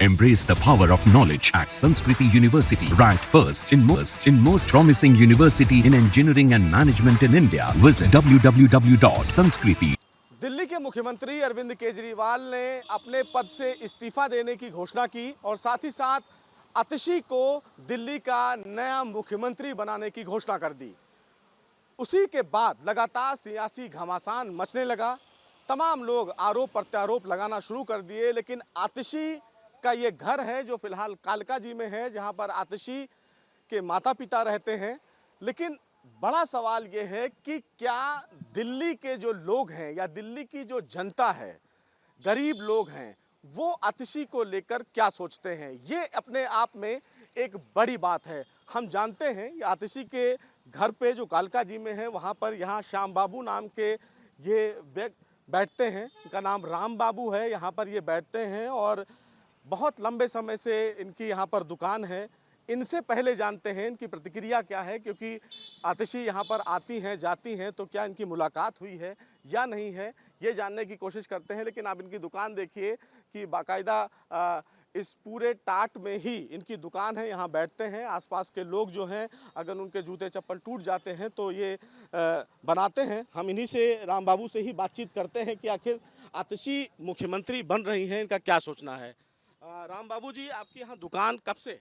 Embrace the power of knowledge at Sanskriti University, ranked first in most promising university in engineering and management in India. Visit www.sanskriti. Delhi के मुख्यमंत्री अरविंद केजरीवाल ने अपने पद से इस्तीफा देने की घोषणा की और साथ ही साथ आतिशी को दिल्ली का नया मुख्यमंत्री बनाने की घोषणा कर दी। उसी के बाद लगातार सियासी घमासान मचने लगा। तमाम लोग आरोप प्रत्यारोप लगाना शुरू कर दिए, लेकिन आतिशी का ये घर है जो फिलहाल कालका जी में है, जहां पर आतिशी के माता पिता रहते हैं। लेकिन बड़ा सवाल ये है कि क्या दिल्ली के जो लोग हैं या दिल्ली की जो जनता है, गरीब लोग हैं, वो आतिशी को लेकर क्या सोचते हैं, ये अपने आप में एक बड़ी बात है। हम जानते हैं ये आतिशी के घर पे जो कालका जी में है, वहाँ पर यहाँ श्याम बाबू नाम के ये व्यक्ति बैठते हैं। इनका नाम राम बाबू है। यहाँ पर ये बैठते हैं और बहुत लंबे समय से इनकी यहाँ पर दुकान है। इनसे पहले जानते हैं इनकी प्रतिक्रिया क्या है, क्योंकि आतिशी यहाँ पर आती हैं जाती हैं, तो क्या इनकी मुलाकात हुई है या नहीं है, ये जानने की कोशिश करते हैं। लेकिन आप इनकी दुकान देखिए कि बाकायदा इस पूरे टाट में ही इनकी दुकान है, यहाँ बैठते हैं। आसपास के लोग जो हैं, अगर उनके जूते चप्पल टूट जाते हैं तो ये बनाते हैं। हम इन्हीं से, राम बाबू से ही बातचीत करते हैं कि आखिर आतिशी मुख्यमंत्री बन रही हैं, इनका क्या सोचना है। राम बाबू जी, आपकी यहाँ दुकान कब से है?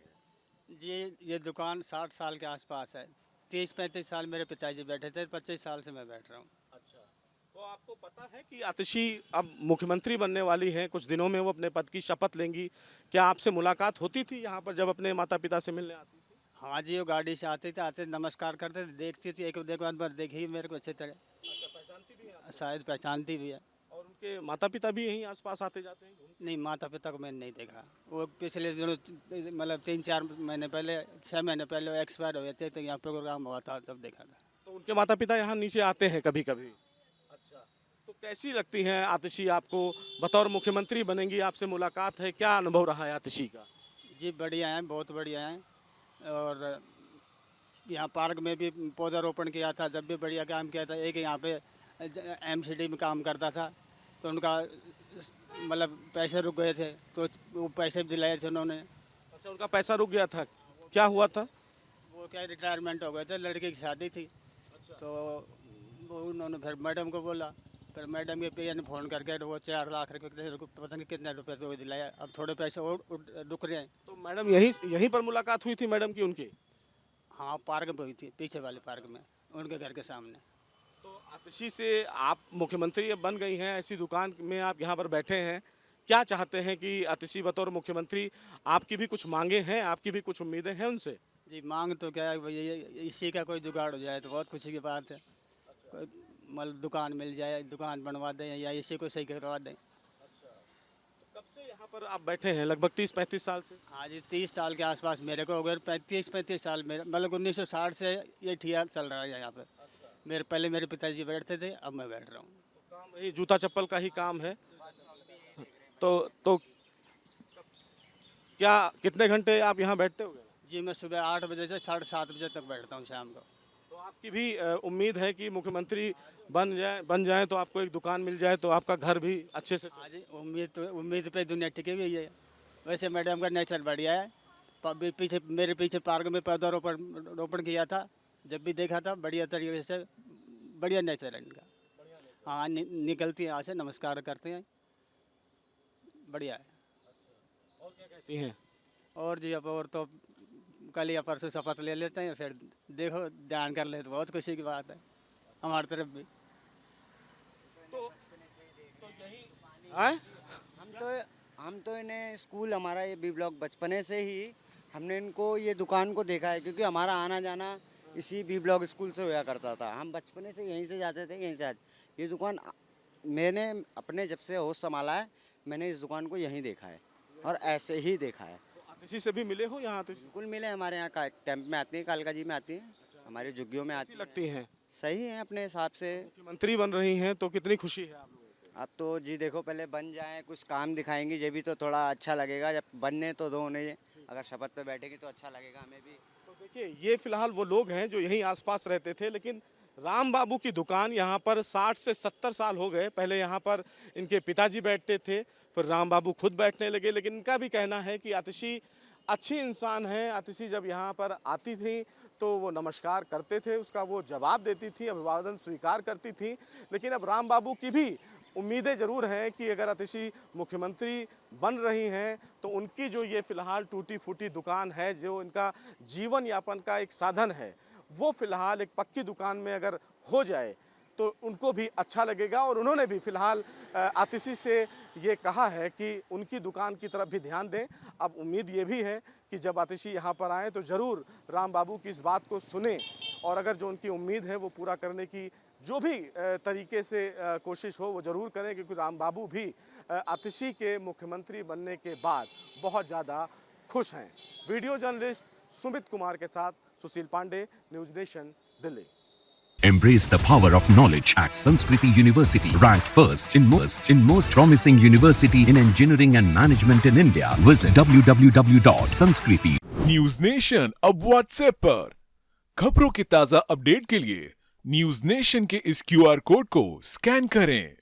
जी, ये दुकान 60 साल के आसपास है। 30-35 साल मेरे पिताजी बैठे थे, 25 साल से मैं बैठ रहा हूँ। अच्छा, तो आपको पता है कि आतिशी अब मुख्यमंत्री बनने वाली हैं, कुछ दिनों में वो अपने पद की शपथ लेंगी। क्या आपसे मुलाकात होती थी यहाँ पर जब अपने माता पिता से मिलने आती थी? हाँ जी, वो गाड़ी से आते थे, आते नमस्कार करते थे, देखती थी, एक बार देखी मेरे को अच्छी तरह। अच्छा, पहचानती भी हैं? शायद पहचानती भी है। और उनके माता पिता भी यहीं आसपास आते जाते हैं? नहीं, माता पिता को मैंने नहीं देखा। वो पिछले दिनों मतलब 3-4 महीने पहले, 6 महीने पहले एक्सपायर हुए थे, तो यहाँ प्रोग्राम हुआ था, तब देखा था। तो उनके माता पिता यहाँ नीचे आते हैं कभी कभी? अच्छा, तो कैसी लगती हैं आतिशी आपको? बतौर मुख्यमंत्री बनेंगी, आपसे मुलाकात है, क्या अनुभव रहा है आतिशी का? जी बढ़िया हैं, बहुत बढ़िया हैं। और यहाँ पार्क में भी पौधारोपण किया था, जब भी बढ़िया काम किया था। एक यहाँ पे MCD में काम करता था, तो उनका मतलब पैसे रुक गए थे, तो वो पैसे भी दिलाए थे उन्होंने। अच्छा, उनका पैसा रुक गया था, क्या हुआ था? वो क्या रिटायरमेंट हो गए थे, लड़के की शादी थी। अच्छा। तो वो उन्होंने फिर मैडम को बोला, फिर मैडम के पिया ने फ़ोन करके वो 4 लाख रुपये पता नहीं कितने रुपये तो वो दिलाया। अब थोड़े पैसे और रुक रहे हैं। तो मैडम यहीं पर मुलाकात हुई थी मैडम की उनकी? हाँ, पार्क में हुई थी, पीछे वाले पार्क में, उनके घर के सामने। तो आतिशी से आप मुख्यमंत्री अब बन गई हैं, ऐसी दुकान में आप यहाँ पर बैठे हैं, क्या चाहते हैं कि आतिशी बतौर मुख्यमंत्री, आपकी भी कुछ मांगे हैं, आपकी भी कुछ उम्मीदें हैं उनसे? जी, मांग तो क्या है भैया, इसी का कोई जुगाड़ हो जाए तो बहुत खुशी की बात है। कोई मतलब दुकान मिल जाए, दुकान बनवा दें या इसी को सही करवा दें। अच्छा, तो कब से यहाँ पर आप बैठे हैं? लगभग 30-35 साल से? हाँ जी, 30 साल के आसपास मेरे को हो गए। 35 साल मेरे, मतलब 1960 से ये ठिया चल रहा है यहाँ पे। मेरे पहले मेरे पिताजी बैठते थे, अब मैं बैठ रहा हूँ। तो काम यही जूता चप्पल का ही काम है। तो क्या कितने घंटे आप यहाँ बैठते होंगे? जी, मैं सुबह 8 बजे से 7:30 बजे तक बैठता हूँ शाम को। तो आपकी भी उम्मीद है कि मुख्यमंत्री बन जाए तो आपको एक दुकान मिल जाए, तो आपका घर भी अच्छे से हाँ जी, उम्मीद पे दुनिया टिकी हुई है। वैसे मैडम का नेचर बढ़िया है। मेरे पीछे पार्क में रोपण किया था, जब भी देखा था बढ़िया तरीके से, बढ़िया नेचर है इनका। हाँ, निकलती हैं यहाँ से, नमस्कार करते हैं, बढ़िया है। और क्या कहती हैं? और जी, अब और तो कल या परसों शपथ ले लेते हैं, फिर देखो ध्यान कर ले तो बहुत खुशी की बात है हमारी तरफ भी। तो यही आए? हम तो इन्हें स्कूल, हमारा ये बी ब्लॉक बचपने से ही हमने इनको ये दुकान को देखा है, क्योंकि हमारा आना जाना इसी बी ब्लॉक स्कूल से हुआ करता था। हम बचपने से यहीं से जाते थे, यहीं से आते। ये दुकान मैंने अपने जब से होश संभाला है, मैंने इस दुकान को यहीं देखा है और ऐसे ही देखा है। तो आतिशी से भी मिले हो यहाँ? आतिशी बिल्कुल मिले, हमारे यहाँ कैंप में आती हैं, कालका जी में आती हैं, हमारी झुग्गियों में आती लगती हैं? सही है अपने हिसाब से। मुख्यमंत्री बन रही हैं तो कितनी खुशी है आप लोगों को? अब तो जी देखो, पहले बन जाए, कुछ काम दिखाएंगी, ये भी तो थोड़ा अच्छा लगेगा। जब बनने तो दो उन्हें, अगर शपथ पे बैठेगी तो अच्छा लगेगा हमें भी। तो देखिए, ये फिलहाल वो लोग हैं जो यहीं आसपास रहते थे, लेकिन राम बाबू की दुकान यहाँ पर 60 से 70 साल हो गए। पहले यहाँ पर इनके पिताजी बैठते थे, फिर राम बाबू खुद बैठने लगे। लेकिन इनका भी कहना है कि आतिशी अच्छी इंसान है। आतिशी जब यहाँ पर आती थी तो वो नमस्कार करते थे, उसका वो जवाब देती थी, अभिवादन स्वीकार करती थी। लेकिन अब राम बाबू की भी उम्मीदें ज़रूर हैं कि अगर आतिशी मुख्यमंत्री बन रही हैं तो उनकी जो ये फ़िलहाल टूटी फूटी दुकान है, जो इनका जीवन यापन का एक साधन है, वो फ़िलहाल एक पक्की दुकान में अगर हो जाए तो उनको भी अच्छा लगेगा। और उन्होंने भी फ़िलहाल आतिशी से ये कहा है कि उनकी दुकान की तरफ भी ध्यान दें। अब उम्मीद ये भी है कि जब आतिशी यहाँ पर आएँ तो ज़रूर राम बाबू की इस बात को सुने और अगर जो उनकी उम्मीद है वो पूरा करने की जो भी तरीके से कोशिश हो वो ज़रूर करें, क्योंकि राम बाबू भी आतिशी के मुख्यमंत्री बनने के बाद बहुत ज़्यादा खुश हैं। वीडियो जर्नलिस्ट सुमित कुमार के साथ Sushil Pandey, News Nation, Delhi. Embrace the power of knowledge at Sanskriti University, ranked first in most promising university in engineering and management in India. Visit www.sanskriti. News nation अब व्हाट्सएप पर खबरों के ताजा अपडेट के लिए न्यूज नेशन के इस क्यूआर कोड को स्कैन करें।